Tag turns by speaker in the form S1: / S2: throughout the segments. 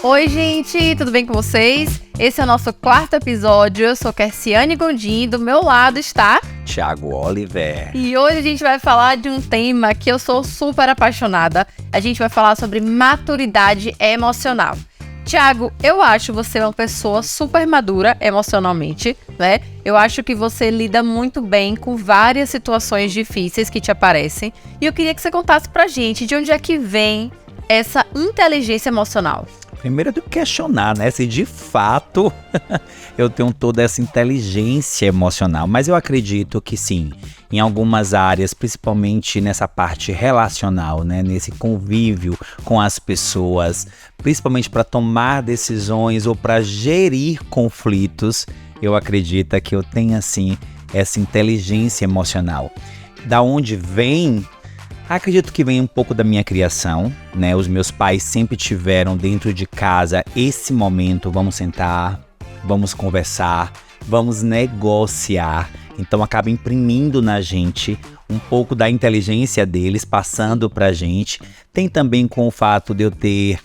S1: Oi, gente, tudo bem com vocês? Esse é o nosso quarto episódio. Eu sou Kersiane Gondim, do meu lado está
S2: Thiago Oliver.
S1: E hoje a gente vai falar de um tema que eu sou super apaixonada. A gente vai falar sobre maturidade emocional. Thiago, eu acho você uma pessoa super madura emocionalmente, né? Eu acho que você lida muito bem com várias situações difíceis que te aparecem. E eu queria que você contasse pra gente de onde é que vem essa inteligência emocional.
S2: Primeiro eu tenho que questionar, né? Se de fato eu tenho toda essa inteligência emocional. Mas eu acredito que sim, em algumas áreas, principalmente nessa parte relacional, né? Nesse convívio com as pessoas, principalmente para tomar decisões ou para gerir conflitos, eu acredito que eu tenho, assim, essa inteligência emocional. Da onde vem? Acredito que vem um pouco da minha criação, né? Os meus pais sempre tiveram dentro de casa esse momento, vamos sentar, vamos conversar, vamos negociar. Então acaba imprimindo na gente um pouco da inteligência deles, passando pra gente. Tem também com o fato de eu ter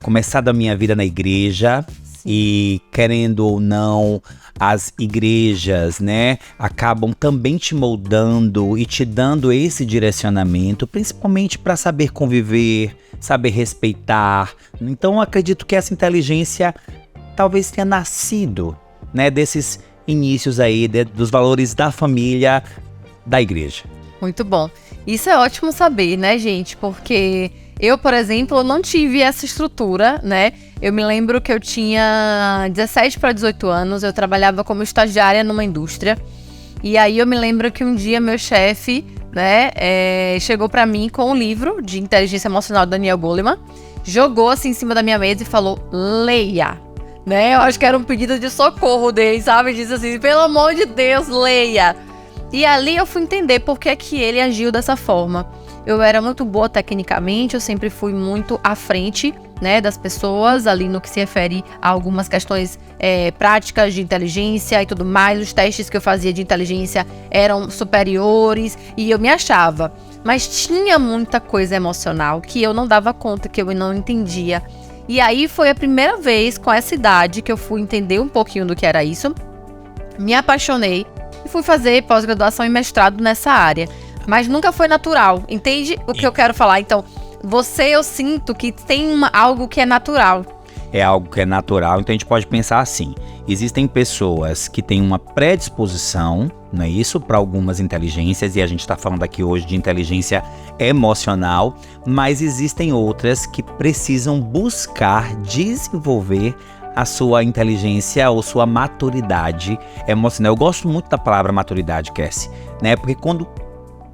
S2: começado a minha vida na igreja. E querendo ou não, as igrejas, né, acabam também te moldando e te dando esse direcionamento, principalmente para saber conviver, saber respeitar. Então, eu acredito que essa inteligência talvez tenha nascido, né, desses inícios aí, dos valores da família, da igreja.
S1: Muito bom. Isso é ótimo saber, né, gente? Porque eu, por exemplo, não tive essa estrutura, né? Eu me lembro que eu tinha 17 para 18 anos, eu trabalhava como estagiária numa indústria. E aí eu me lembro que um dia meu chefe, né, chegou para mim com um livro de inteligência emocional do Daniel Goleman, jogou assim em cima da minha mesa e falou, leia. Né? Eu acho que era um pedido de socorro dele, sabe? Disse assim, pelo amor de Deus, leia. E ali eu fui entender por que que ele agiu dessa forma. Eu era muito boa tecnicamente, eu sempre fui muito à frente, né, das pessoas, ali no que se refere a algumas questões práticas de inteligência e tudo mais. Os testes que eu fazia de inteligência eram superiores e eu me achava. Mas tinha muita coisa emocional que eu não dava conta, que eu não entendia. E aí foi a primeira vez com essa idade que eu fui entender um pouquinho do que era isso. Me apaixonei e fui fazer pós-graduação e mestrado nessa área. Mas nunca foi natural, entende o que eu quero falar? Então, eu sinto que tem algo que é natural.
S2: É algo que é natural, então a gente pode pensar assim. Existem pessoas que têm uma predisposição, não é isso? Para algumas inteligências, e a gente está falando aqui hoje de inteligência emocional, mas existem outras que precisam buscar desenvolver a sua inteligência ou sua maturidade emocional. Eu gosto muito da palavra maturidade, Cassie, né? Porque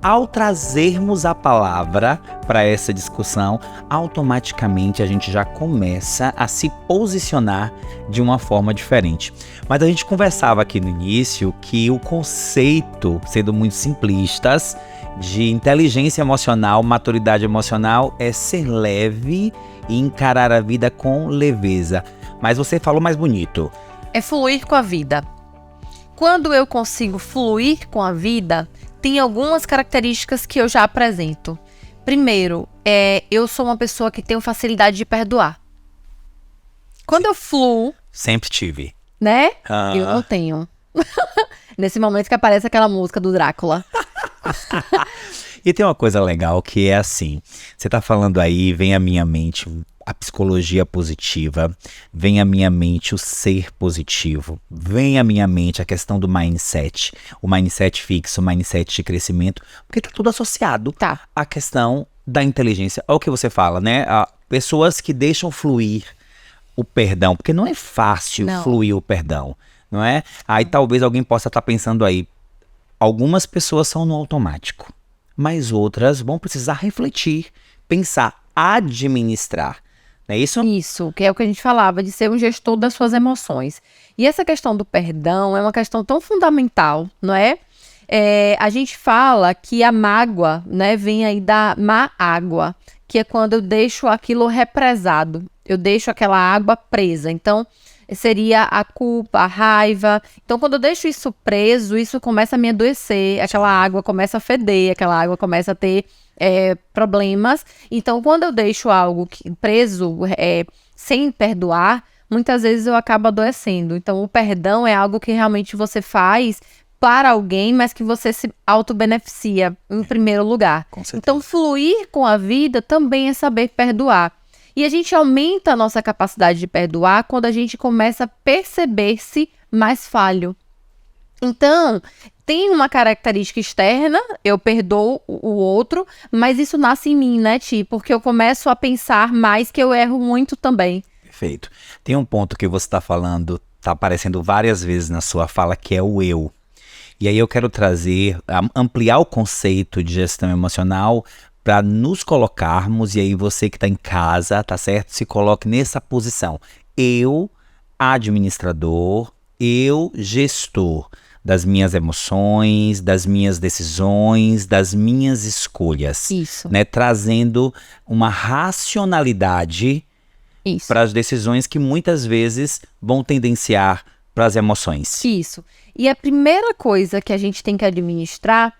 S2: ao trazermos a palavra para essa discussão, automaticamente a gente já começa a se posicionar de uma forma diferente. Mas a gente conversava aqui no início que o conceito, sendo muito simplistas, de inteligência emocional, maturidade emocional, é ser leve e encarar a vida com leveza. Mas você falou mais bonito.
S1: É fluir com a vida. Quando eu consigo fluir com a vida, tem algumas características que eu já apresento. Primeiro, eu sou uma pessoa que tenho facilidade de perdoar. Quando eu fluo...
S2: Sempre tive.
S1: Né? Eu não tenho. Nesse momento que aparece aquela música do Drácula.
S2: E tem uma coisa legal que é assim, você tá falando aí, vem à minha mente a psicologia positiva, vem à minha mente o ser positivo, vem à minha mente a questão do mindset, o mindset fixo, o mindset de crescimento, porque tá tudo associado à questão da inteligência. Olha o que você fala, né? Pessoas que deixam fluir o perdão, porque não é fácil fluir o perdão, não é? Aí talvez alguém possa estar pensando aí, algumas pessoas são no automático, mas outras vão precisar refletir, pensar, administrar. Não é isso?
S1: Isso, que é o que a gente falava, de ser um gestor das suas emoções. E essa questão do perdão é uma questão tão fundamental, não é? A gente fala que a mágoa, né, vem aí da má água, que é quando eu deixo aquilo represado, eu deixo aquela água presa. Então, seria a culpa, a raiva. Então, quando eu deixo isso preso, isso começa a me adoecer, aquela água começa a feder, aquela água começa a ter problemas. Então, quando eu deixo algo preso, sem perdoar, muitas vezes eu acabo adoecendo. Então, o perdão é algo que realmente você faz para alguém, mas que você se auto-beneficia em primeiro lugar. Então, fluir com a vida também é saber perdoar. E a gente aumenta a nossa capacidade de perdoar quando a gente começa a perceber-se mais falho. Então, tem uma característica externa, eu perdoo o outro, mas isso nasce em mim, né, Ti? Porque eu começo a pensar mais que eu erro muito também.
S2: Perfeito. Tem um ponto que você está falando, está aparecendo várias vezes na sua fala, que é o eu. E aí eu quero ampliar o conceito de gestão emocional para nos colocarmos, e aí você que está em casa, tá certo? Se coloque nessa posição. Eu, administrador, eu, gestor das minhas emoções, das minhas decisões, das minhas escolhas.
S1: Isso.
S2: Né? Trazendo uma racionalidade para as decisões que muitas vezes vão tendenciar para as emoções.
S1: Isso. E a primeira coisa que a gente tem que administrar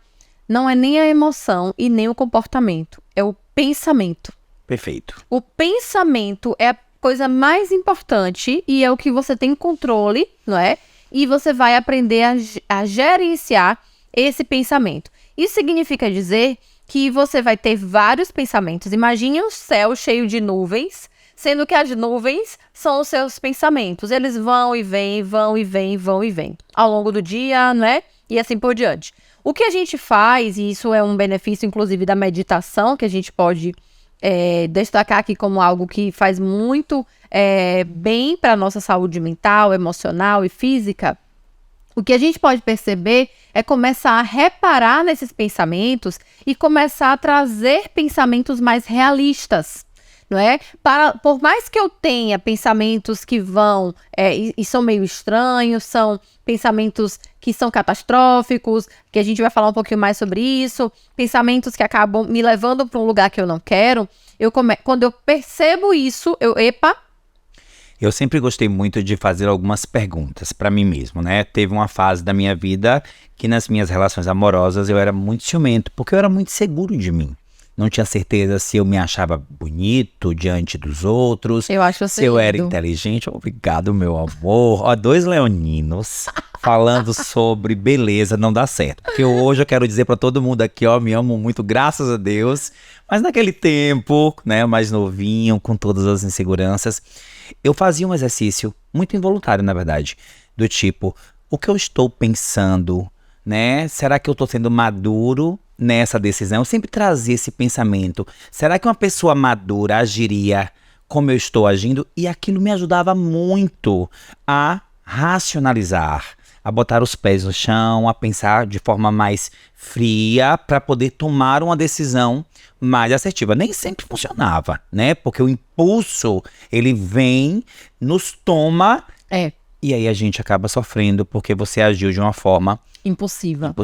S1: não é nem a emoção e nem o comportamento, é o pensamento.
S2: Perfeito.
S1: O pensamento é a coisa mais importante e é o que você tem controle, não é? E você vai aprender a gerenciar esse pensamento. Isso significa dizer que você vai ter vários pensamentos. Imagine um céu cheio de nuvens, sendo que as nuvens são os seus pensamentos. Eles vão e vêm, vão e vêm, vão e vêm. Ao longo do dia, né? E assim por diante. O que a gente faz, e isso é um benefício, inclusive, da meditação, que a gente pode destacar aqui como algo que faz muito bem para a nossa saúde mental, emocional e física. O que a gente pode perceber é começar a reparar nesses pensamentos e começar a trazer pensamentos mais realistas. Não é? Por mais que eu tenha pensamentos que vão e são meio estranhos, são pensamentos que são catastróficos, que a gente vai falar um pouquinho mais sobre isso, pensamentos que acabam me levando para um lugar que eu não quero, quando eu percebo isso,
S2: Eu sempre gostei muito de fazer algumas perguntas para mim mesmo, né? Teve uma fase da minha vida que nas minhas relações amorosas eu era muito ciumento, porque eu era muito seguro de mim. Não tinha certeza se eu me achava bonito diante dos outros, se eu era inteligente. Obrigado, meu amor. Ó, 2 leoninos falando sobre beleza não dá certo. Porque hoje eu quero dizer para todo mundo aqui, ó, me amo muito, graças a Deus. Mas naquele tempo, né, mais novinho, com todas as inseguranças, eu fazia um exercício muito involuntário, na verdade, do tipo, o que eu estou pensando, né? Será que eu estou sendo maduro nessa decisão? Eu sempre trazia esse pensamento. Será que uma pessoa madura agiria como eu estou agindo? E aquilo me ajudava muito a racionalizar, a botar os pés no chão, a pensar de forma mais fria para poder tomar uma decisão mais assertiva. Nem sempre funcionava, né? Porque o impulso, ele vem, nos toma e aí a gente acaba sofrendo porque você agiu de uma forma impulsiva.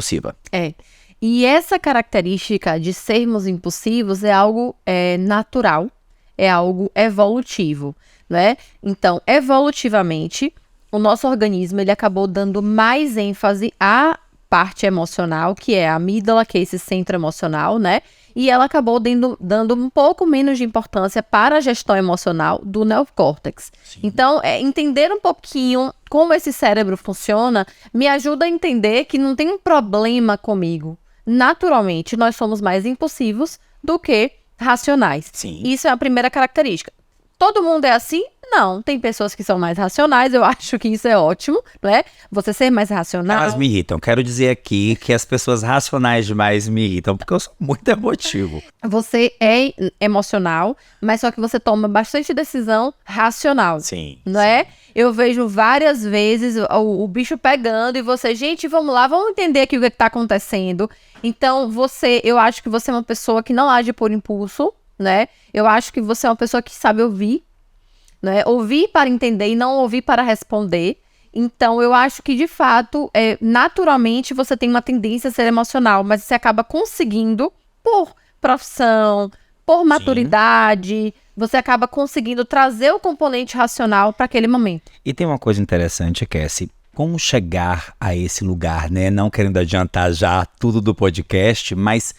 S1: E essa característica de sermos impulsivos é algo natural, é algo evolutivo, né? Então, evolutivamente, o nosso organismo ele acabou dando mais ênfase à parte emocional, que é a amígdala, que é esse centro emocional, né? E ela acabou dando um pouco menos de importância para a gestão emocional do neocórtex. Sim. Então, entender um pouquinho como esse cérebro funciona me ajuda a entender que não tem um problema comigo. Naturalmente, nós somos mais impulsivos do que racionais.
S2: Sim.
S1: Isso é a primeira característica. Todo mundo é assim? Não. Tem pessoas que são mais racionais, eu acho que isso é ótimo, não é? Você ser mais racional.
S2: Elas me irritam. Quero dizer aqui que as pessoas racionais demais me irritam, porque eu sou muito emotivo.
S1: Você é emocional, mas só que você toma bastante decisão racional.
S2: Sim.
S1: Não é? Eu vejo várias vezes o bicho pegando e você, gente, vamos lá, vamos entender aqui o que está acontecendo. Então, eu acho que você é uma pessoa que não age por impulso, né? Eu acho que você é uma pessoa que sabe ouvir, né? Ouvir para entender e não ouvir para responder. Então, eu acho que, de fato, naturalmente você tem uma tendência a ser emocional, mas você acaba conseguindo, por profissão, por maturidade, você acaba conseguindo trazer o componente racional para aquele momento.
S2: E tem uma coisa interessante, Cassie, como chegar a esse lugar, né? Não querendo adiantar já tudo do podcast, mas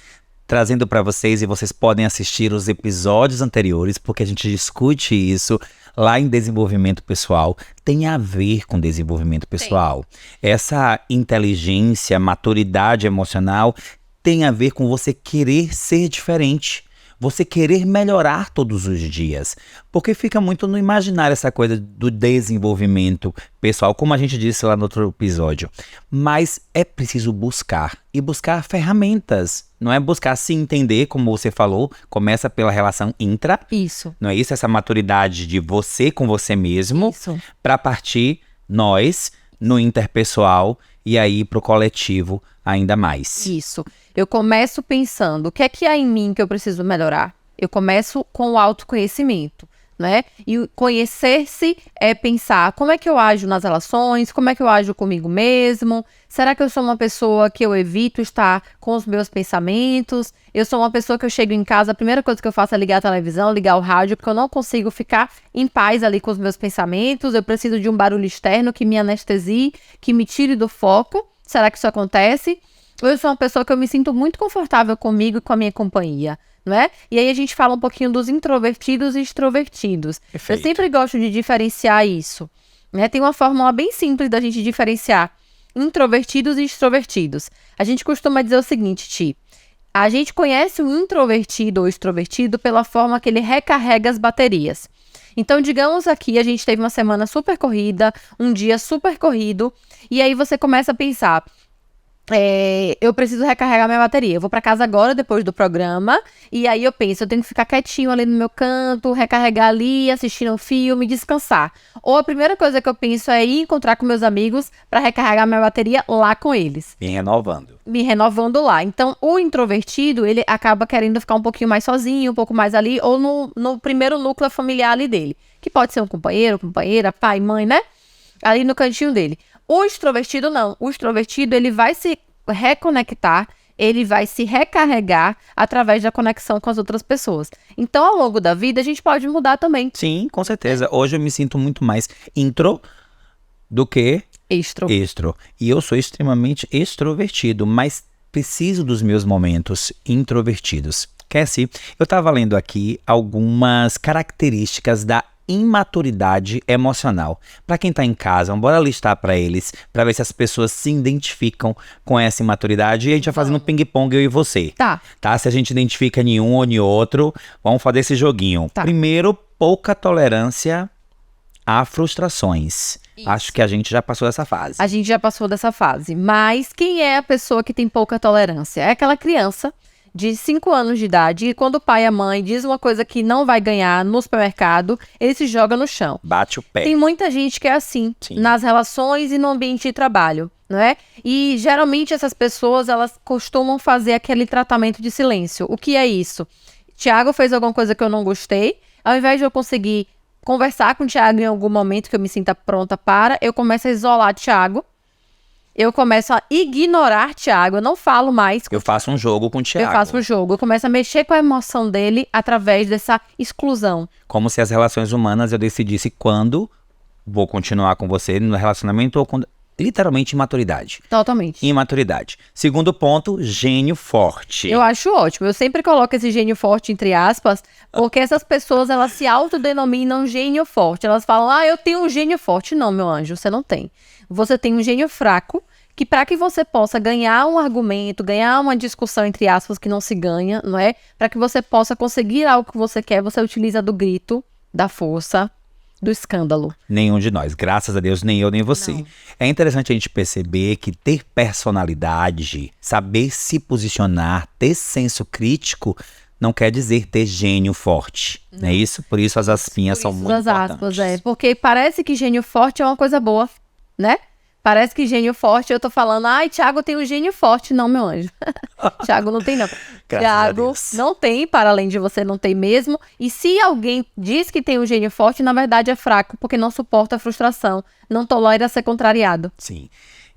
S2: trazendo para vocês, e vocês podem assistir os episódios anteriores, porque a gente discute isso lá em desenvolvimento pessoal, tem a ver com desenvolvimento pessoal. Essa inteligência, maturidade emocional tem a ver com você querer ser diferente. Você querer melhorar todos os dias. Porque fica muito no imaginário essa coisa do desenvolvimento pessoal, como a gente disse lá no outro episódio. Mas é preciso buscar. E buscar ferramentas. Não é buscar se entender, como você falou. Começa pela relação intra.
S1: Isso.
S2: Não é isso? Essa maturidade de você com você mesmo.
S1: Isso.
S2: Para partir, nós, no interpessoal. E aí pro coletivo ainda mais.
S1: Isso. Eu começo pensando, o que há em mim que eu preciso melhorar? Eu começo com o autoconhecimento, né? E conhecer-se é pensar como é que eu ajo nas relações, como é que eu ajo comigo mesmo, será que eu sou uma pessoa que eu evito estar com os meus pensamentos? Eu sou uma pessoa que eu chego em casa, a primeira coisa que eu faço é ligar a televisão, ligar o rádio, porque eu não consigo ficar em paz ali com os meus pensamentos, eu preciso de um barulho externo que me anestesie, que me tire do foco. Será que isso acontece? Ou eu sou uma pessoa que eu me sinto muito confortável comigo e com a minha companhia, não é? E aí a gente fala um pouquinho dos introvertidos e extrovertidos.
S2: Perfeito.
S1: Eu sempre gosto de diferenciar isso, né? Tem uma fórmula bem simples da gente diferenciar introvertidos e extrovertidos. A gente costuma dizer o seguinte, Ti. A gente conhece o introvertido ou extrovertido pela forma que ele recarrega as baterias. Então, digamos aqui, a gente teve uma semana super corrida, um dia super corrido, e aí você começa a pensar... eu preciso recarregar minha bateria. Eu vou pra casa agora, depois do programa, e aí eu penso, eu tenho que ficar quietinho ali no meu canto, recarregar ali, assistir um filme, descansar. Ou a primeira coisa que eu penso é ir encontrar com meus amigos pra recarregar minha bateria lá com eles. Me renovando lá. Então, o introvertido, ele acaba querendo ficar um pouquinho mais sozinho, um pouco mais ali, ou no primeiro núcleo familiar ali dele. Que pode ser um companheiro, companheira, pai, mãe, né? Ali no cantinho dele. O extrovertido não. O extrovertido, ele vai se reconectar, ele vai se recarregar através da conexão com as outras pessoas. Então, ao longo da vida, a gente pode mudar também.
S2: Sim, com certeza. Hoje eu me sinto muito mais intro do que
S1: Extro.
S2: E eu sou extremamente extrovertido, mas preciso dos meus momentos introvertidos. Cassie, eu estava lendo aqui algumas características da imaturidade emocional. Para quem tá em casa, bora listar para eles, para ver se as pessoas se identificam com essa imaturidade, e a gente vai fazendo ping-pong, eu e você.
S1: Tá.
S2: Se a gente identifica em um ou em outro, vamos fazer esse joguinho.
S1: Tá.
S2: Primeiro, pouca tolerância a frustrações.
S1: Isso.
S2: Acho que a gente já passou dessa fase.
S1: A gente já passou dessa fase. Mas quem é a pessoa que tem pouca tolerância? É aquela criança de 5 anos de idade, e quando o pai e a mãe diz uma coisa que não vai ganhar no supermercado, ele se joga no chão.
S2: Bate o pé.
S1: Tem muita gente que é assim,
S2: Sim.
S1: nas relações e no ambiente de trabalho, não é? E geralmente essas pessoas, elas costumam fazer aquele tratamento de silêncio. O que é isso? Tiago fez alguma coisa que eu não gostei, ao invés de eu conseguir conversar com o Tiago em algum momento que eu me sinta pronta para, eu começo a isolar Tiago. Eu começo a ignorar Tiago, eu não falo mais.
S2: Eu faço um jogo com o Thiago.
S1: Eu faço um jogo, eu começo a mexer com a emoção dele através dessa exclusão.
S2: Como se as relações humanas eu decidisse quando vou continuar com você no relacionamento ou quando... Literalmente imaturidade.
S1: Totalmente.
S2: Imaturidade. Segundo ponto, gênio forte.
S1: Eu acho ótimo. Eu sempre coloco esse gênio forte entre aspas, porque essas pessoas, elas se autodenominam gênio forte. Elas falam, eu tenho um gênio forte. Não, meu anjo, você não tem. Você tem um gênio fraco, que para que você possa ganhar um argumento, ganhar uma discussão entre aspas que não se ganha, não é? Para que você possa conseguir algo que você quer, você utiliza do grito, da força, do escândalo.
S2: Nenhum de nós, graças a Deus, nem eu nem você.
S1: Não.
S2: É interessante a gente perceber que ter personalidade, saber se posicionar, ter senso crítico, não quer dizer ter gênio forte, não é isso? Por isso as aspinhas são muito importantes.
S1: Aspas, porque parece que gênio forte é uma coisa boa, né? Parece que gênio forte, eu tô falando, Thiago tem um gênio forte. Não, meu anjo. Thiago não tem, não. Thiago não tem, para além de você, não tem mesmo. E se alguém diz que tem um gênio forte, na verdade é fraco, porque não suporta a frustração, não tolera ser contrariado.
S2: Sim,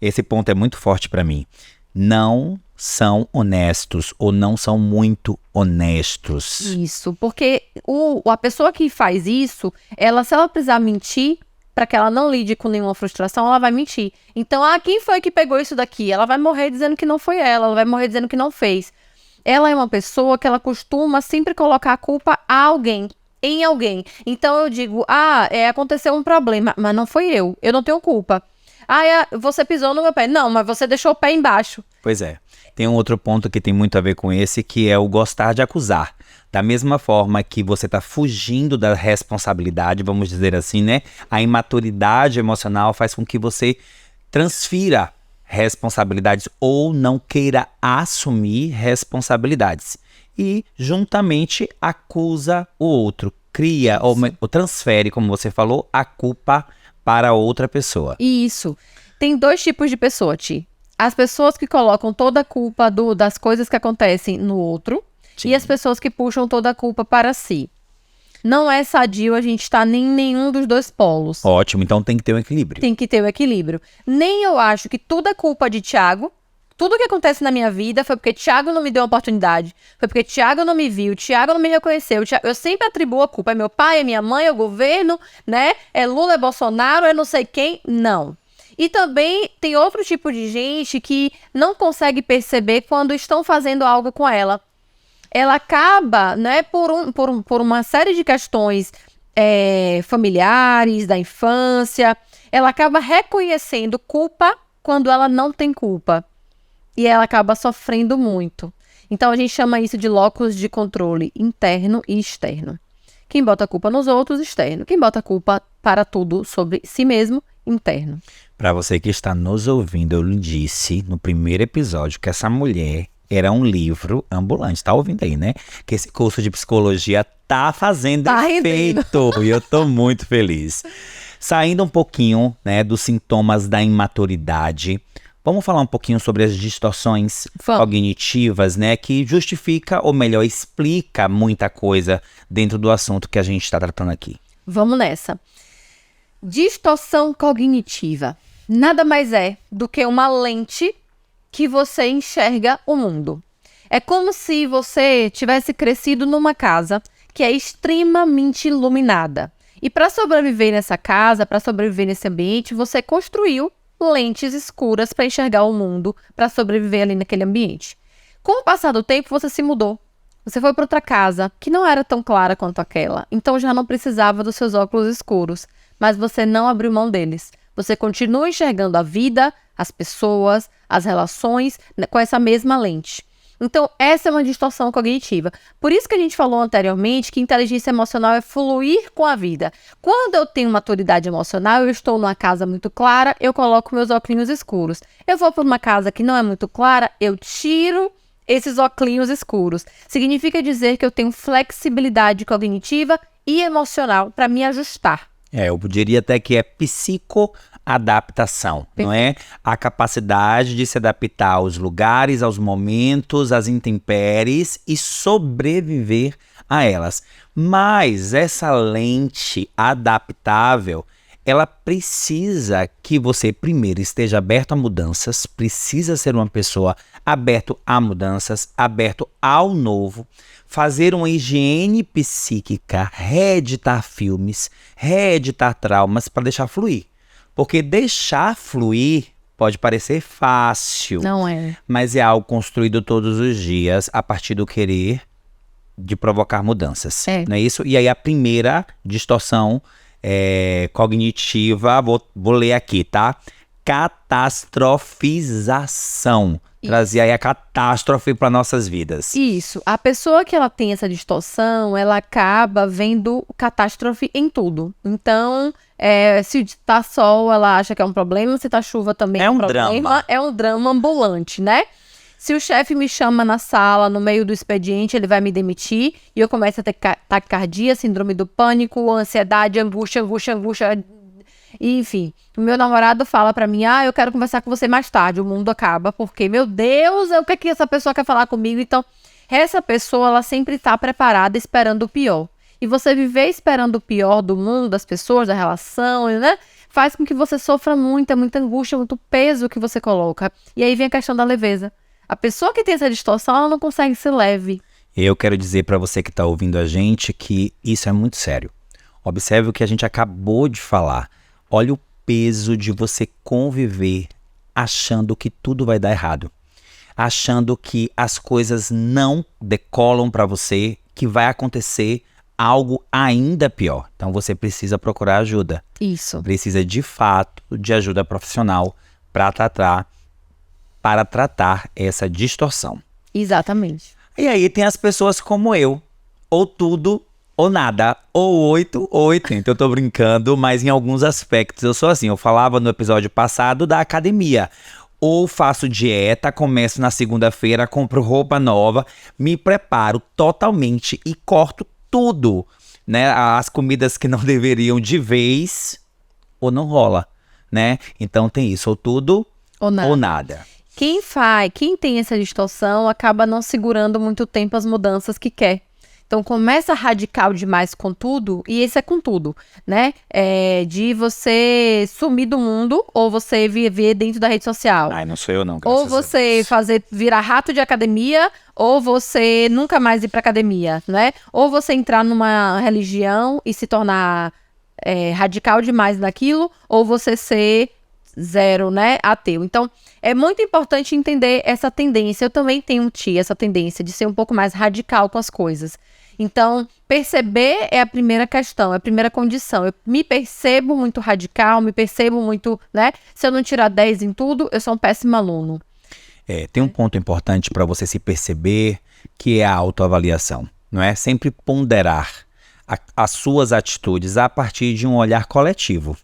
S2: esse ponto é muito forte para mim. não são honestos ou não são muito honestos.
S1: Isso, porque a pessoa que faz isso, se ela precisar mentir, para que ela não lide com nenhuma frustração, ela vai mentir. Então, quem foi que pegou isso daqui? Ela vai morrer dizendo que não foi ela vai morrer dizendo que não fez. Ela é uma pessoa que ela costuma sempre colocar a culpa em alguém. Então, eu digo, aconteceu um problema, mas não foi eu não tenho culpa. Você pisou no meu pé. Não, mas você deixou o pé embaixo.
S2: Pois é. Tem um outro ponto que tem muito a ver com esse, que é o gostar de acusar. Da mesma forma que você está fugindo da responsabilidade, vamos dizer assim, né? A imaturidade emocional faz com que você transfira responsabilidades ou não queira assumir responsabilidades. E, juntamente, acusa o outro. Cria ou transfere, como você falou, a culpa para outra pessoa.
S1: Isso. Tem 2 tipos de pessoa, Ti. As pessoas que colocam toda a culpa das coisas que acontecem no outro. Sim. E as pessoas que puxam toda a culpa para si. Não é sadio a gente estar em nenhum dos 2 polos.
S2: Ótimo, então tem que ter um equilíbrio.
S1: Tem que ter o equilíbrio. Nem eu acho que tudo é culpa de Thiago. Tudo que acontece na minha vida foi porque Thiago não me deu uma oportunidade. Foi porque Thiago não me viu, Thiago não me reconheceu. Eu sempre atribuo a culpa. É meu pai, é minha mãe, é o governo, né? É Lula, é Bolsonaro, é não sei quem. Não. E também tem outro tipo de gente que não consegue perceber quando estão fazendo algo com ela. Ela acaba, né, por uma série de questões familiares, da infância, ela acaba reconhecendo culpa quando ela não tem culpa. E ela acaba sofrendo muito. Então, a gente chama isso de locus de controle interno e externo. Quem bota a culpa nos outros, externo. Quem bota a culpa para tudo sobre si mesmo, interno.
S2: Para você que está nos ouvindo, eu lhe disse no primeiro episódio que essa mulher era um livro ambulante. Tá ouvindo aí, né? Que esse curso de psicologia tá fazendo efeito. E eu tô muito feliz. Saindo um pouquinho, né, dos sintomas da imaturidade, vamos falar um pouquinho sobre as distorções cognitivas, né, que justifica, ou melhor, explica muita coisa dentro do assunto que a gente está tratando aqui.
S1: Vamos nessa. Distorção cognitiva nada mais é do que uma lente que você enxerga o mundo. É como se você tivesse crescido numa casa que é extremamente iluminada. E para sobreviver nessa casa, para sobreviver nesse ambiente, você construiu lentes escuras para enxergar o mundo, para sobreviver ali naquele ambiente. Com o passar do tempo, você se mudou. Você foi para outra casa, que não era tão clara quanto aquela, então já não precisava dos seus óculos escuros, mas você não abriu mão deles. Você continua enxergando a vida, as pessoas, as relações, com essa mesma lente. Então, essa é uma distorção cognitiva. Por isso que a gente falou anteriormente que inteligência emocional é fluir com a vida. Quando eu tenho maturidade emocional, eu estou numa casa muito clara, eu coloco meus óculos escuros. Eu vou para uma casa que não é muito clara, eu tiro esses óculos escuros. Significa dizer que eu tenho flexibilidade cognitiva e emocional para me ajustar.
S2: Eu diria até que é psicoadaptação, não é? A capacidade de se adaptar aos lugares, aos momentos, às intempéries e sobreviver a elas. Mas essa lente adaptável, ela precisa que você primeiro esteja aberto a mudanças, precisa ser uma pessoa aberto a mudanças, aberto ao novo, fazer uma higiene psíquica, reeditar filmes, reeditar traumas para deixar fluir. Porque deixar fluir pode parecer fácil.
S1: Não é.
S2: Mas é algo construído todos os dias a partir do querer de provocar mudanças. Não é isso? E aí a primeira distorção cognitiva, vou ler aqui, tá? Catastrofização. Trazer aí a catástrofe para nossas vidas.
S1: Isso. A pessoa que ela tem essa distorção, ela acaba vendo catástrofe em tudo. Então, se tá sol, ela acha que é um problema. Se tá chuva, também é um problema. Drama. É um drama ambulante, né? Se o chefe me chama na sala, no meio do expediente, ele vai me demitir. E eu começo a ter taquicardia, síndrome do pânico, ansiedade, angústia. E, enfim, o meu namorado fala pra mim, eu quero conversar com você mais tarde, o mundo acaba, porque, meu Deus, o que é que essa pessoa quer falar comigo? Então, essa pessoa, ela sempre tá preparada, esperando o pior. E você viver esperando o pior do mundo, das pessoas, da relação, né? faz com que você sofra muito, é muita angústia, muito peso que você coloca. E aí vem a questão da leveza. A pessoa que tem essa distorção, ela não consegue ser leve.
S2: Eu quero dizer para você que está ouvindo a gente que isso é muito sério. Observe o que a gente acabou de falar. Olha o peso de você conviver achando que tudo vai dar errado. Achando que as coisas não decolam para você, que vai acontecer algo ainda pior. Então você precisa procurar ajuda.
S1: Isso.
S2: Precisa de fato de ajuda profissional para tratar essa distorção.
S1: Exatamente.
S2: E aí tem as pessoas como eu, ou tudo ou nada, ou 8 ou 80. Eu tô brincando, mas em alguns aspectos eu sou assim. Eu falava no episódio passado da academia. Ou faço dieta, começo na segunda-feira, compro roupa nova, me preparo totalmente e corto tudo, né? As comidas que não deveriam de vez, ou não rola, né? Então tem isso, ou tudo
S1: Ou nada.
S2: ou nada.
S1: Quem tem essa distorção acaba não segurando muito tempo as mudanças que quer. Então começa radical demais com tudo, e esse é com tudo, né? De você sumir do mundo, ou você viver dentro da rede social.
S2: Ai, não sou eu não,
S1: Ou
S2: graças a
S1: você
S2: Deus.
S1: virar rato de academia, ou você nunca mais ir pra academia, né? Ou você entrar numa religião e se tornar radical demais naquilo, ou você ser zero, né? Ateu. Então, é muito importante entender essa tendência. Eu também tenho essa tendência de ser um pouco mais radical com as coisas. Então, perceber é a primeira questão, é a primeira condição. Eu me percebo muito radical, me percebo muito, né? Se eu não tirar 10 em tudo, eu sou um péssimo aluno.
S2: Tem um ponto importante para você se perceber, que é a autoavaliação, não é? Sempre ponderar as suas atitudes a partir de um olhar coletivo.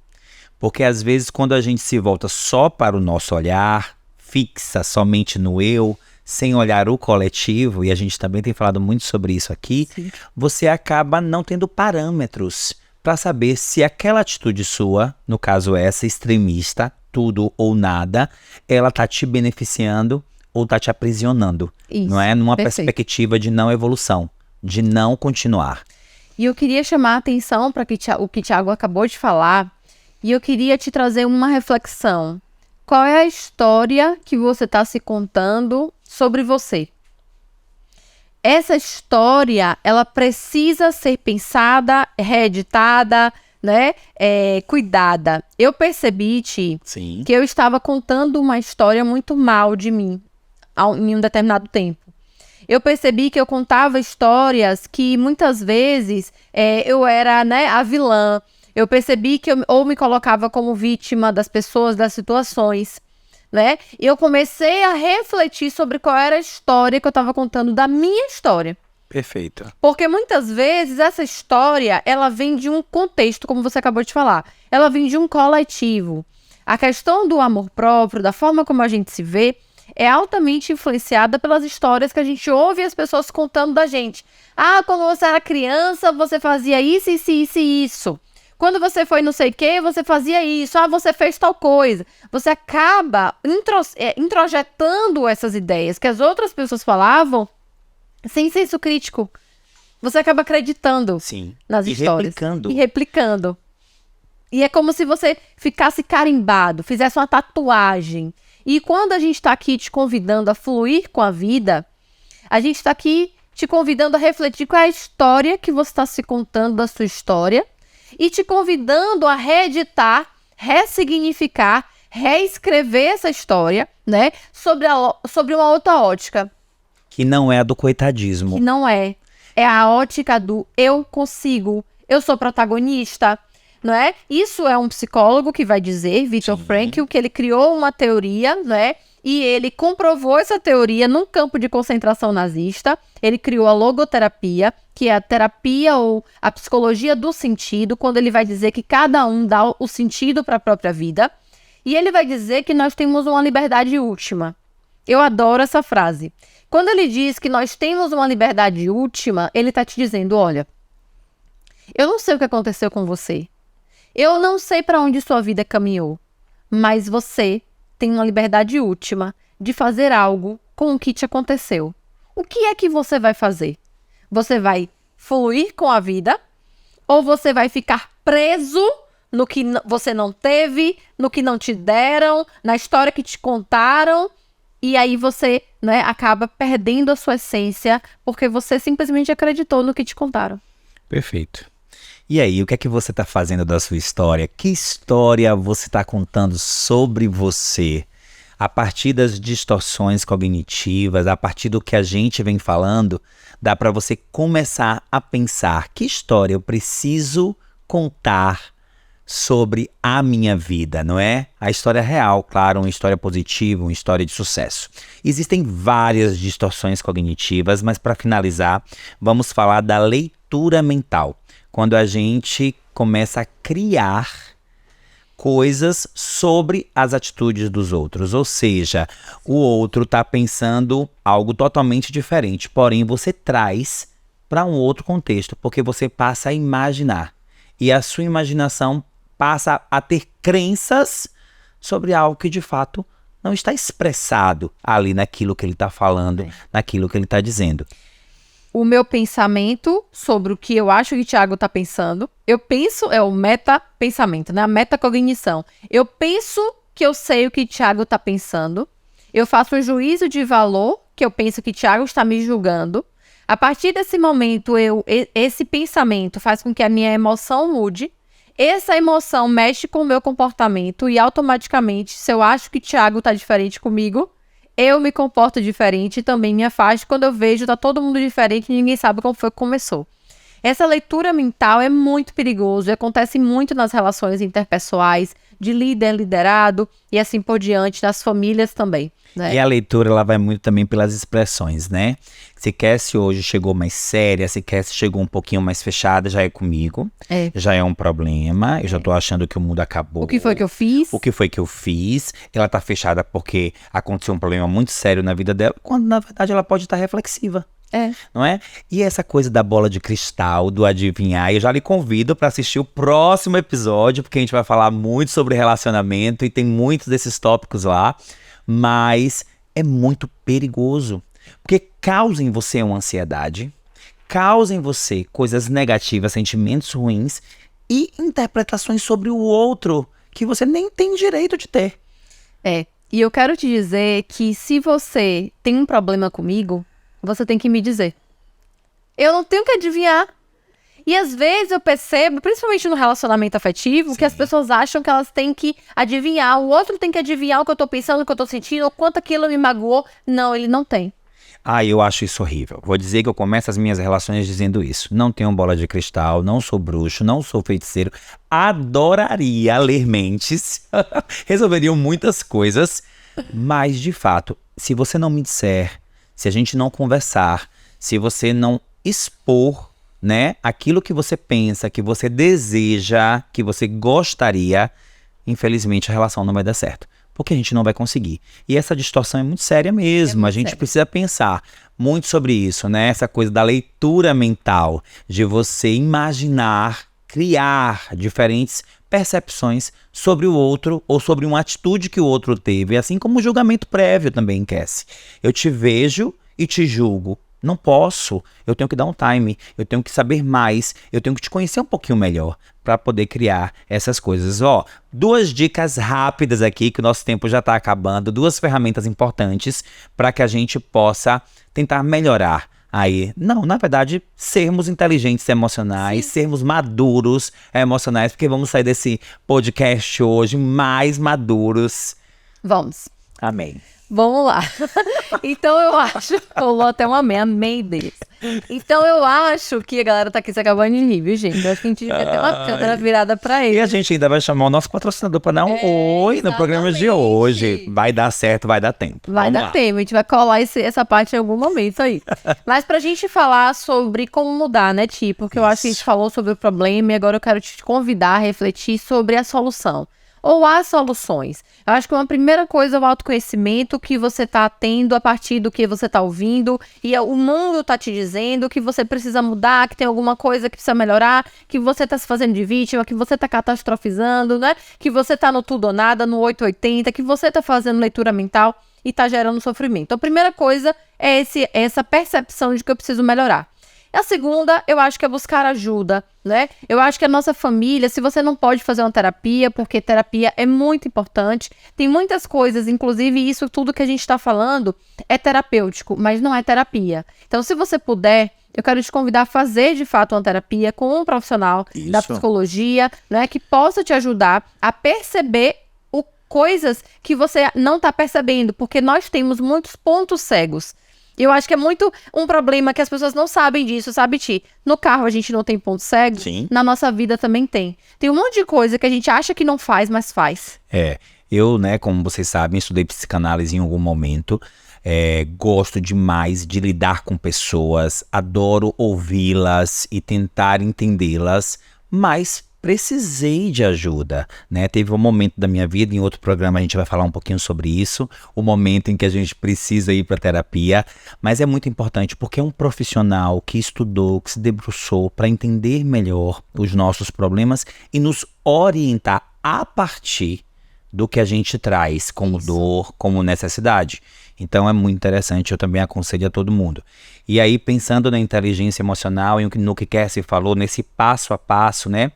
S2: Porque às vezes quando a gente se volta só para o nosso olhar, fixa somente no eu, sem olhar o coletivo, e a gente também tem falado muito sobre isso aqui,
S1: Sim.
S2: você acaba não tendo parâmetros para saber se aquela atitude sua, no caso essa extremista, tudo ou nada, ela tá te beneficiando ou tá te aprisionando.
S1: Isso,
S2: não é? Numa
S1: perfeito.
S2: perspectiva de não evolução, de não continuar.
S1: E eu queria chamar a atenção para o que o Thiago acabou de falar, e eu queria te trazer uma reflexão. Qual é a história que você está se contando sobre você? Essa história, ela precisa ser pensada, reeditada, né? Cuidada. Eu percebi, Ti,
S2: Sim.
S1: que eu estava contando uma história muito mal de mim em um determinado tempo. Eu percebi que eu contava histórias que muitas vezes eu era, né, a vilã. Eu percebi que eu ou me colocava como vítima das pessoas, das situações, né? E eu comecei a refletir sobre qual era a história que eu estava contando da minha história.
S2: Perfeito.
S1: Porque muitas vezes essa história, ela vem de um contexto, como você acabou de falar. Ela vem de um coletivo. A questão do amor próprio, da forma como a gente se vê, é altamente influenciada pelas histórias que a gente ouve as pessoas contando da gente. Ah, quando você era criança, você fazia isso, isso, isso e isso. Quando você foi não sei o que, você fazia isso. Ah, você fez tal coisa. Você acaba introjetando essas ideias que as outras pessoas falavam sem senso crítico. Você acaba acreditando
S2: Sim.
S1: nas
S2: E
S1: histórias.
S2: replicando.
S1: E replicando. E é como se você ficasse carimbado, fizesse uma tatuagem. E quando a gente está aqui te convidando a fluir com a vida, a gente está aqui te convidando a refletir qual é a história que você está se contando da sua história e te convidando a reeditar, ressignificar, reescrever essa história, né, sobre uma outra ótica.
S2: Que não é a do coitadismo.
S1: Que não é. É a ótica do eu consigo, eu sou protagonista, não é? Isso é um psicólogo que vai dizer, Viktor Frankl, que ele criou uma teoria, né? E ele comprovou essa teoria num campo de concentração nazista. Ele criou a logoterapia, que é a terapia ou a psicologia do sentido, quando ele vai dizer que cada um dá o sentido para a própria vida. E ele vai dizer que nós temos uma liberdade última. Eu adoro essa frase. Quando ele diz que nós temos uma liberdade última, ele está te dizendo, olha, eu não sei o que aconteceu com você. Eu não sei para onde sua vida caminhou, mas você tem uma liberdade última de fazer algo com o que te aconteceu. O que é que você vai fazer? Você vai fluir com a vida ou você vai ficar preso no que você não teve, no que não te deram, na história que te contaram. E aí você, né, acaba perdendo a sua essência porque você simplesmente acreditou no que te contaram.
S2: Perfeito. E aí, o que é que você está fazendo da sua história? Que história você está contando sobre você? A partir das distorções cognitivas, a partir do que a gente vem falando, dá para você começar a pensar que história eu preciso contar sobre a minha vida, não é? A história real, claro, uma história positiva, uma história de sucesso. Existem várias distorções cognitivas, mas para finalizar, vamos falar da leitura mental. Quando a gente começa a criar coisas sobre as atitudes dos outros, ou seja, o outro está pensando algo totalmente diferente, porém você traz para um outro contexto, porque você passa a imaginar, e a sua imaginação passa a ter crenças sobre algo que de fato não está expressado ali naquilo que ele está falando, naquilo que ele está dizendo.
S1: O meu pensamento sobre o que eu acho que o Thiago está pensando, eu penso, é o meta-pensamento, né? A metacognição. Eu penso que eu sei o que o Thiago está pensando, eu faço um juízo de valor, que eu penso que o Thiago está me julgando. A partir desse momento, esse pensamento faz com que a minha emoção mude. Essa emoção mexe com o meu comportamento e automaticamente, se eu acho que o Thiago está diferente comigo, eu me comporto diferente e também me afasto. Quando eu vejo, tá todo mundo diferente e ninguém sabe como foi que começou. Essa leitura mental é muito perigoso e acontece muito nas relações interpessoais, de líder, liderado e assim por diante, nas famílias também, né?
S2: E a leitura, ela vai muito também pelas expressões, né? Se Cassie hoje chegou mais séria, se Cassie chegou um pouquinho mais fechada, já é comigo. Já é um problema. Eu já tô achando que o mundo acabou.
S1: O que foi que eu fiz?
S2: O que foi que eu fiz? Ela tá fechada porque aconteceu um problema muito sério na vida dela, quando na verdade ela pode estar reflexiva. Não é? E essa coisa da bola de cristal, do adivinhar, eu já lhe convido para assistir o próximo episódio, porque a gente vai falar muito sobre relacionamento e tem muitos desses tópicos lá, mas é muito perigoso, porque causa em você uma ansiedade, causa em você coisas negativas, sentimentos ruins e interpretações sobre o outro que você nem tem direito de ter.
S1: E eu quero te dizer que se você tem um problema comigo, você tem que me dizer. Eu não tenho que adivinhar. E às vezes eu percebo, principalmente no relacionamento afetivo, que as pessoas acham que elas têm que adivinhar. O outro tem que adivinhar o que eu tô pensando, o que eu tô sentindo, o quanto aquilo me magoou. Não, ele não tem.
S2: Eu acho isso horrível. Vou dizer que eu começo as minhas relações dizendo isso. Não tenho bola de cristal, não sou bruxo, não sou feiticeiro. Adoraria ler mentes. Resolveriam muitas coisas. Mas, de fato, se você não me disser, se a gente não conversar, se você não expor, né, aquilo que você pensa, que você deseja, que você gostaria, infelizmente a relação não vai dar certo. Porque a gente não vai conseguir. E essa distorção é muito séria mesmo. A gente precisa pensar muito sobre isso, né? Essa coisa da leitura mental, de você imaginar, criar diferentes percepções sobre o outro ou sobre uma atitude que o outro teve, assim como o julgamento prévio também, Cassie. Eu te vejo e te julgo. Não posso. Eu tenho que dar um time. Eu tenho que saber mais. Eu tenho que te conhecer um pouquinho melhor para poder criar essas coisas. 2 dicas rápidas aqui, que o nosso tempo já está acabando. 2 ferramentas importantes para que a gente possa tentar melhorar aí. Não, na verdade, sermos inteligentes emocionais, sermos maduros emocionais, porque vamos sair desse podcast hoje mais maduros.
S1: Vamos.
S2: Amém.
S1: Vamos lá. Então eu acho... Rolou até um amei deles. Então eu acho que a galera tá aqui se acabando de rir, viu, gente? Eu acho que a gente devia ter uma câmera virada pra ele.
S2: E a gente ainda vai chamar o nosso patrocinador pra dar um oi no programa de hoje. Vai dar certo, vai dar tempo.
S1: Vai dar tempo, a gente vai colar essa parte em algum momento aí. Mas pra gente falar sobre como mudar, né, Ti? Porque eu acho que a gente falou sobre o problema e agora eu quero te convidar a refletir sobre a solução. Ou as soluções. Eu acho que uma primeira coisa é o autoconhecimento que você está tendo a partir do que você está ouvindo e o mundo está te dizendo que você precisa mudar, que tem alguma coisa que precisa melhorar, que você está se fazendo de vítima, que você está catastrofizando, né? Que você está no tudo ou nada, no 880, que você está fazendo leitura mental e está gerando sofrimento. Então, a primeira coisa é essa percepção de que eu preciso melhorar. E a segunda, eu acho que é buscar ajuda, né? Eu acho que a nossa família, se você não pode fazer uma terapia, porque terapia é muito importante, tem muitas coisas, inclusive isso tudo que a gente está falando é terapêutico, mas não é terapia. Então, se você puder, eu quero te convidar a fazer, de fato, uma terapia com um profissional da psicologia, né, que possa te ajudar a perceber coisas que você não está percebendo, porque nós temos muitos pontos cegos. Eu acho que é muito um problema que as pessoas não sabem disso, sabe, Ti? No carro a gente não tem ponto cego,
S2: Sim.
S1: Na nossa vida também tem. Tem um monte de coisa que a gente acha que não faz, mas faz.
S2: Eu, né, como vocês sabem, estudei psicanálise em algum momento. Gosto demais de lidar com pessoas, adoro ouvi-las e tentar entendê-las, mas precisei de ajuda, né? Teve um momento da minha vida, em outro programa a gente vai falar um pouquinho sobre isso, o momento em que a gente precisa ir para terapia, mas é muito importante porque é um profissional que estudou, que se debruçou para entender melhor os nossos problemas e nos orientar a partir do que a gente traz como dor, como necessidade. Então é muito interessante, eu também aconselho a todo mundo. E aí, pensando na inteligência emocional e no que Kersey falou, nesse passo a passo, né?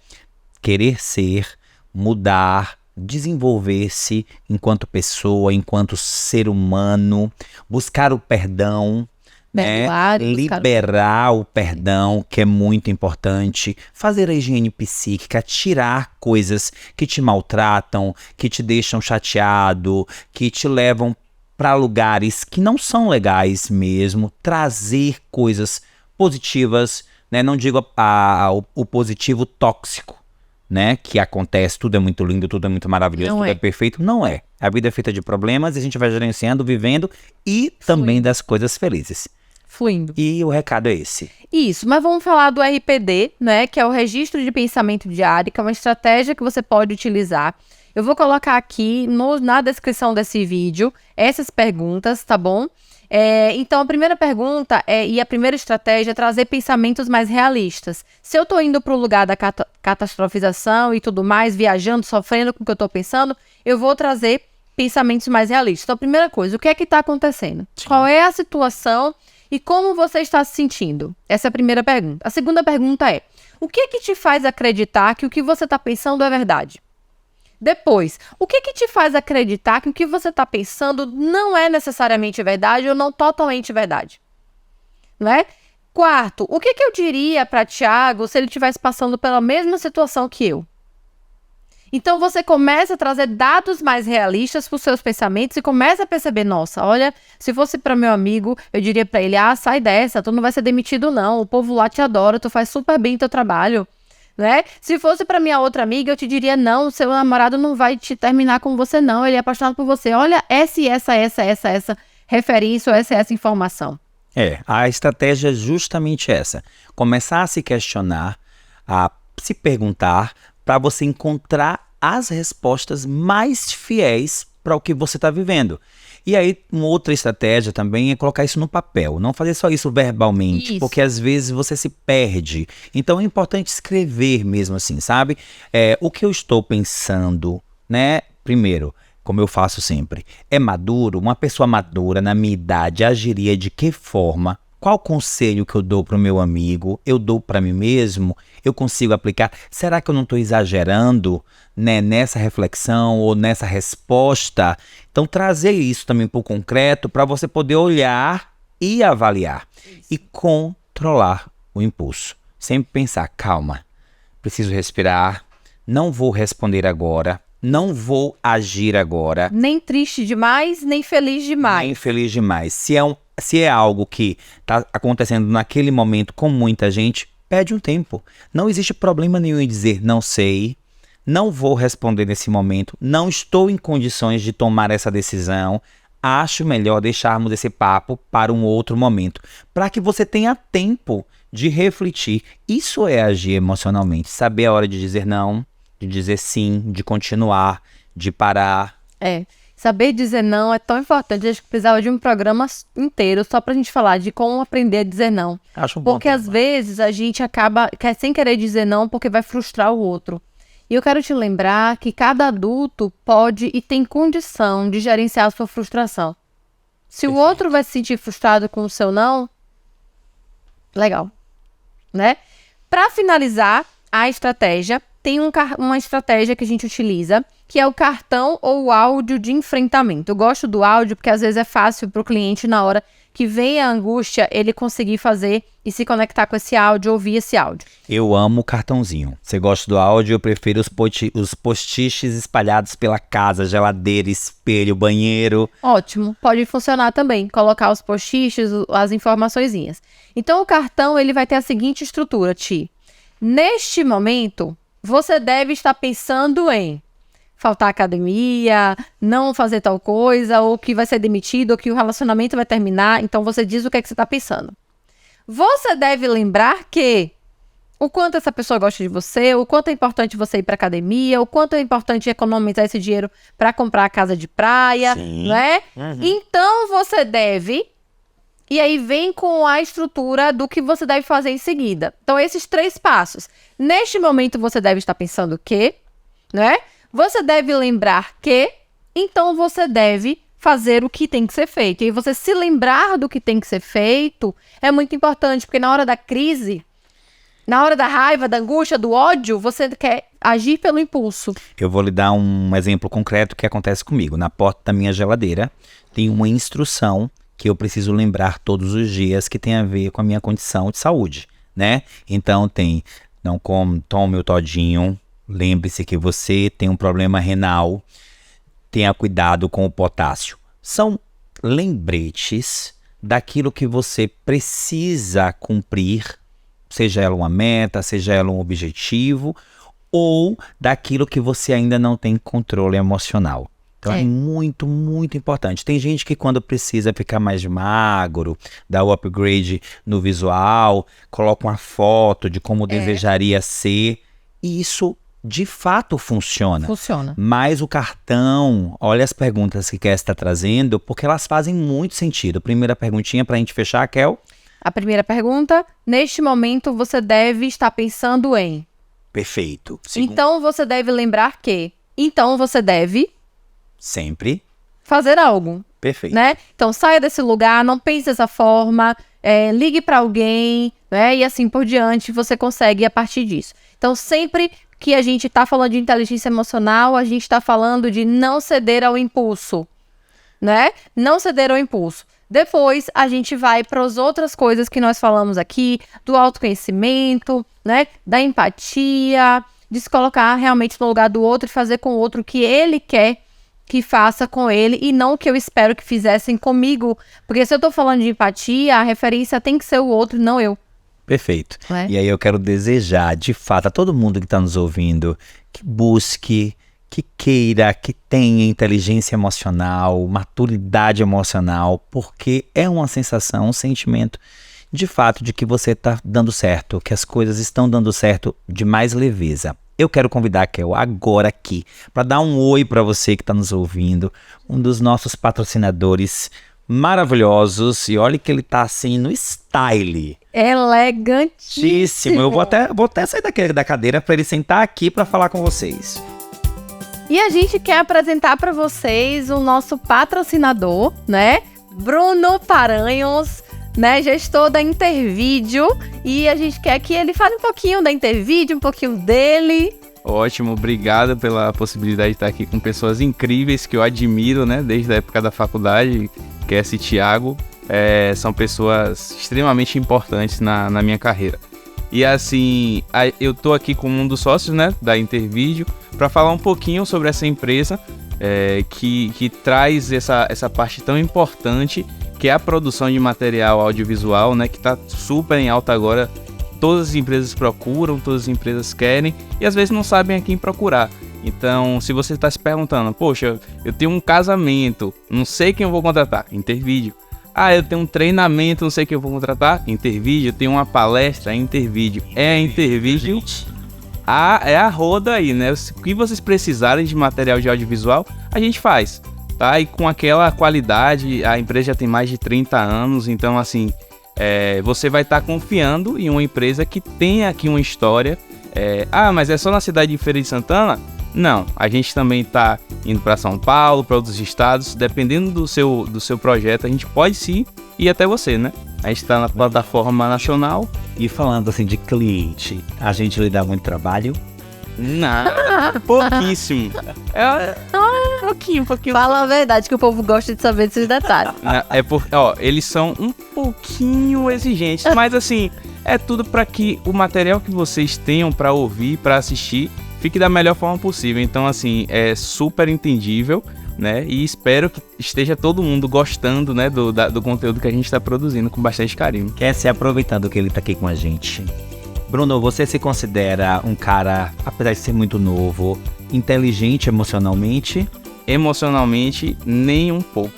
S2: Querer ser, mudar, desenvolver-se enquanto pessoa, enquanto ser humano, buscar o perdão, né? Liberar o perdão, que é muito importante, fazer a higiene psíquica, tirar coisas que te maltratam, que te deixam chateado, que te levam para lugares que não são legais mesmo, trazer coisas positivas, né? Não digo o positivo tóxico, né? Que acontece, tudo é muito lindo, tudo é muito maravilhoso, tudo é perfeito. Não é. A vida é feita de problemas e a gente vai gerenciando, vivendo e também das coisas felizes.
S1: Fluindo.
S2: E o recado é esse.
S1: Isso, mas vamos falar do RPD, né? Que é o Registro de Pensamento Diário, que é uma estratégia que você pode utilizar. Eu vou colocar aqui na descrição desse vídeo essas perguntas, tá bom? Então, a primeira pergunta e a primeira estratégia é trazer pensamentos mais realistas. Se eu tô indo para o lugar da catastrofização e tudo mais, viajando, sofrendo com o que eu tô pensando, eu vou trazer pensamentos mais realistas. Então, a primeira coisa, o que é que tá acontecendo? Sim. Qual é a situação e como você está se sentindo? Essa é a primeira pergunta. A segunda pergunta é, o que é que te faz acreditar que o que você tá pensando é verdade? Depois, o que te faz acreditar que o que você está pensando não é necessariamente verdade ou não totalmente verdade? Né? Quarto, o que eu diria para Tiago se ele estivesse passando pela mesma situação que eu? Então, você começa a trazer dados mais realistas para os seus pensamentos e começa a perceber, nossa, olha, se fosse para meu amigo, eu diria para ele, sai dessa, tu não vai ser demitido não, o povo lá te adora, tu faz super bem teu trabalho. Né? Se fosse para minha outra amiga, eu te diria, não, seu namorado não vai te terminar com você não, ele é apaixonado por você. Olha, essa referência ou essa informação.
S2: A estratégia é justamente essa. Começar a se questionar, a se perguntar, para você encontrar as respostas mais fiéis para o que você está vivendo. E aí, uma outra estratégia também é colocar isso no papel, não fazer só isso verbalmente, porque às vezes você se perde. Então é importante escrever mesmo assim, sabe? O que eu estou pensando, né? Primeiro, como eu faço sempre, é maduro? Uma pessoa madura na minha idade agiria de que forma? Qual conselho que eu dou para o meu amigo? Eu dou para mim mesmo? Eu consigo aplicar? Será que eu não estou exagerando, né, nessa reflexão ou nessa resposta? Então, trazer isso também para o concreto para você poder olhar e avaliar. E controlar o impulso. Sempre pensar, calma, preciso respirar, não vou responder agora, não vou agir agora.
S1: Nem triste demais, nem feliz demais.
S2: Nem feliz demais. Se é algo que está acontecendo naquele momento com muita gente, pede um tempo. Não existe problema nenhum em dizer não sei, não vou responder nesse momento, não estou em condições de tomar essa decisão, acho melhor deixarmos esse papo para um outro momento, para que você tenha tempo de refletir. Isso é agir emocionalmente, saber a hora de dizer não, de dizer sim, de continuar, de parar.
S1: Saber dizer não é tão importante. Acho que precisava de um programa inteiro só pra gente falar de como aprender a dizer não.
S2: Acho um bom
S1: porque às vezes a gente acaba sem querer dizer não porque vai frustrar o outro. E eu quero te lembrar que cada adulto pode e tem condição de gerenciar a sua frustração. Se o outro vai se sentir frustrado com o seu não, legal. né? Para finalizar a estratégia, tem uma estratégia que a gente utiliza, que é o cartão ou o áudio de enfrentamento. Eu gosto do áudio porque às vezes é fácil para o cliente, na hora que vem a angústia, ele conseguir fazer e se conectar com esse áudio, ouvir esse áudio.
S2: Eu amo o cartãozinho. Você gosta do áudio? Eu prefiro os post-its espalhados pela casa, geladeira, espelho, banheiro.
S1: Ótimo, pode funcionar também, colocar os post-its, as informaçõezinhas. Então o cartão, ele vai ter a seguinte estrutura, Ti. Neste momento, você deve estar pensando em faltar academia, não fazer tal coisa, ou que vai ser demitido, ou que o relacionamento vai terminar. Então você diz o que é que você está pensando. Você deve lembrar que o quanto essa pessoa gosta de você, o quanto é importante você ir para academia, o quanto é importante economizar esse dinheiro para comprar a casa de praia, né? Então você deve... E aí vem com a estrutura do que você deve fazer em seguida. Então, esses 3 passos. Neste momento, você deve estar pensando que, né? Você deve lembrar que, então você deve fazer o que tem que ser feito. E você se lembrar do que tem que ser feito é muito importante, porque na hora da crise, na hora da raiva, da angústia, do ódio, você quer agir pelo impulso.
S2: Eu vou lhe dar um exemplo concreto que acontece comigo. Na porta da minha geladeira tem uma instrução que eu preciso lembrar todos os dias, que tem a ver com a minha condição de saúde, né? Então tem, tome o todinho, lembre-se que você tem um problema renal, tenha cuidado com o potássio. São lembretes daquilo que você precisa cumprir, seja ela uma meta, seja ela um objetivo, ou daquilo que você ainda não tem controle emocional. Então é muito, muito importante. Tem gente que quando precisa ficar mais magro, dá o upgrade no visual, coloca uma foto de como desejaria ser. E isso de fato funciona.
S1: Funciona.
S2: Mas o cartão, olha as perguntas que Kel está trazendo, porque elas fazem muito sentido. Primeira perguntinha para a gente fechar, Kel.
S1: A primeira pergunta, neste momento você deve estar pensando em...
S2: Perfeito.
S1: Então você deve lembrar que... Então você deve...
S2: Sempre
S1: fazer algo.
S2: Perfeito.
S1: Né? Então saia desse lugar, não pense dessa forma, ligue para alguém, né? E assim por diante você consegue a partir disso. Então sempre que a gente está falando de inteligência emocional, a gente está falando de não ceder ao impulso, né? Não ceder ao impulso. Depois a gente vai para as outras coisas que nós falamos aqui, do autoconhecimento, né? Da empatia, de se colocar realmente no lugar do outro e fazer com o outro o que ele quer que faça com ele e não o que eu espero que fizessem comigo. Porque se eu tô falando de empatia, a referência tem que ser o outro, não eu.
S2: Perfeito. E aí eu quero desejar, de fato, a todo mundo que está nos ouvindo, que busque, que queira, que tenha inteligência emocional, maturidade emocional, porque é uma sensação, um sentimento, de fato, de que você está dando certo, que as coisas estão dando certo de mais leveza. Eu quero convidar a Kel agora aqui para dar um oi para você que está nos ouvindo, um dos nossos patrocinadores maravilhosos. E olha que ele tá assim no style.
S1: Elegantíssimo.
S2: Eu vou até sair da cadeira para ele sentar aqui para falar com vocês.
S1: E a gente quer apresentar para vocês o nosso patrocinador, né? Bruno Paranhos, né, gestor da Intervídeo, e a gente quer que ele fale um pouquinho da Intervídeo, um pouquinho dele.
S3: Ótimo, obrigado pela possibilidade de estar aqui com pessoas incríveis que eu admiro, né, desde a época da faculdade, que é esse Thiago, são pessoas extremamente importantes na minha carreira. E assim, eu tô aqui como um dos sócios, né, da Intervídeo, para falar um pouquinho sobre essa empresa que traz essa parte tão importante, que é a produção de material audiovisual, né, que está super em alta agora. Todas as empresas procuram, todas as empresas querem e às vezes não sabem a quem procurar. Então, se você está se perguntando, poxa, eu tenho um casamento, não sei quem eu vou contratar, Intervídeo. Eu tenho um treinamento, não sei quem eu vou contratar, Intervídeo. Eu tenho uma palestra, Intervídeo. É a Intervídeo. É a roda aí, né? O que vocês precisarem de material de audiovisual, a gente faz. Tá? E com aquela qualidade, a empresa já tem mais de 30 anos, então assim, você vai estar confiando em uma empresa que tem aqui uma história. Mas é só na cidade de Feira de Santana? Não, a gente também está indo para São Paulo, para outros estados, dependendo do seu projeto, a gente pode sim ir até você, né? A gente está na plataforma nacional.
S2: E falando assim de cliente, a gente lhe dá muito trabalho?
S3: Não, pouquíssimo. Pouquinho.
S1: Fala a verdade, que o povo gosta de saber desses detalhes.
S3: Eles são um pouquinho exigentes, mas assim, é tudo para que o material que vocês tenham para ouvir, para assistir, fique da melhor forma possível. Então, assim, é super entendível, né? E espero que esteja todo mundo gostando, né, do conteúdo que a gente está produzindo com bastante carinho.
S2: Quer se aproveitando que ele tá aqui com a gente. Bruno, você se considera um cara, apesar de ser muito novo, inteligente emocionalmente?
S3: Emocionalmente, nem um pouco.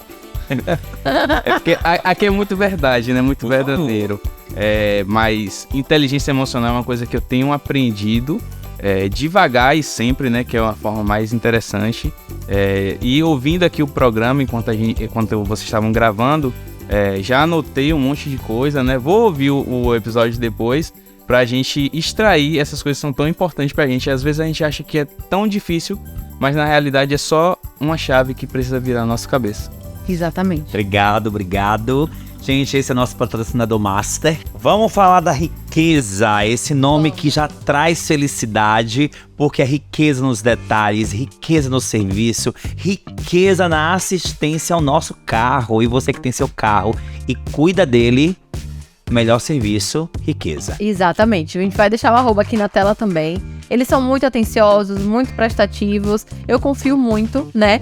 S3: É porque aqui é muito verdade, né? Muito verdadeiro. Mas inteligência emocional é uma coisa que eu tenho aprendido devagar e sempre, né? Que é uma forma mais interessante. E ouvindo aqui o programa enquanto vocês estavam gravando, já anotei um monte de coisa, né? Vou ouvir o episódio depois pra gente extrair essas coisas que são tão importantes pra gente. Às vezes a gente acha que é tão difícil, mas na realidade é só uma chave que precisa virar na nossa cabeça.
S1: Exatamente.
S2: Obrigado. Gente, esse é nosso patrocinador master. Vamos falar da riqueza, esse nome que já traz felicidade, porque é riqueza nos detalhes, riqueza no serviço, riqueza na assistência ao nosso carro. E você que tem seu carro e cuida dele, melhor serviço, riqueza.
S1: Exatamente. A gente vai deixar o arroba aqui na tela também. Eles são muito atenciosos, muito prestativos. Eu confio muito, né?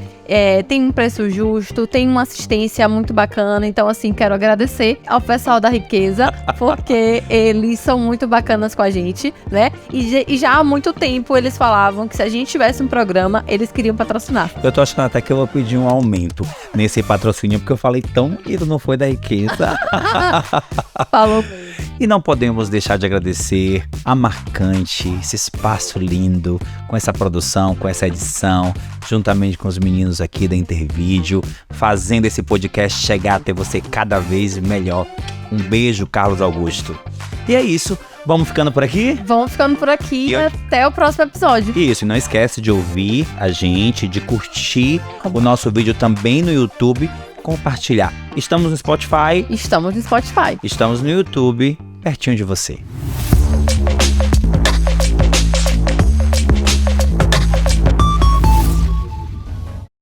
S1: Tem um preço justo, tem uma assistência muito bacana. Então, assim, quero agradecer ao pessoal da Riqueza, porque eles são muito bacanas com a gente, né? E já há muito tempo eles falavam que se a gente tivesse um programa, eles queriam patrocinar.
S2: Eu tô achando até que eu vou pedir um aumento nesse patrocínio, porque eu falei tão e não foi da Riqueza.
S1: Falou.
S2: E não podemos deixar de agradecer a Marcante, esse espaço lindo, com essa produção, com essa edição, juntamente com os meninos aqui da Intervídeo, fazendo esse podcast chegar até você cada vez melhor. Um beijo, Carlos Augusto. E é isso, vamos ficando por aqui?
S1: Vamos ficando por aqui e até o próximo episódio.
S2: Isso, e não esquece de ouvir a gente, de curtir o nosso vídeo também no YouTube, compartilhar. Estamos no Spotify.
S1: Estamos no Spotify.
S2: Estamos no YouTube, pertinho de você.